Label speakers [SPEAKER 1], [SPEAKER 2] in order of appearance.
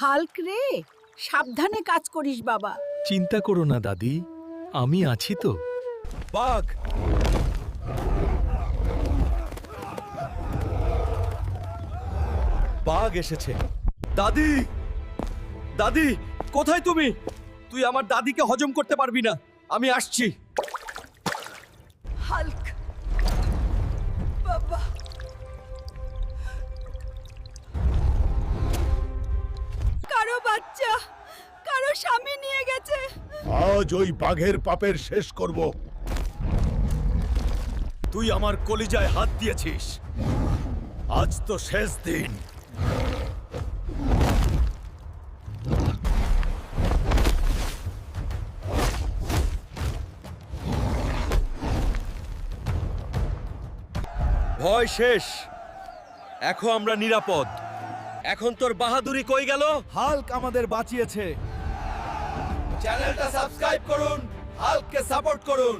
[SPEAKER 1] Hulk রে, সাবধানে কাজ করিস বাবা।
[SPEAKER 2] চিন্তা করো না দাদি, আমি আছি তো।
[SPEAKER 3] বাঘ! বাঘ এসেছে। দাদি, দাদি, কোথায় তুমি? তুই আমার দাদিকে হজম করতে পারবি না, আমি আসছি।
[SPEAKER 1] হাল্ক বাবা, কারো বাচ্চা, কারো স্বামী নিয়ে গেছে।
[SPEAKER 4] আজ ওই বাঘের পাপের শেষ করব।
[SPEAKER 3] তুই আমার কলিজায় হাত দিয়েছিস, আজ তো শেষ দিন। ভয় শেষ, এখন আমরা নিরাপদ। এখন তোর বাহাদুরি কই গেল? হাল্ক আমাদের বাঁচিয়েছে। চ্যানেলটা সাবস্ক্রাইব করুন, হাল্ককে সাপোর্ট করুন।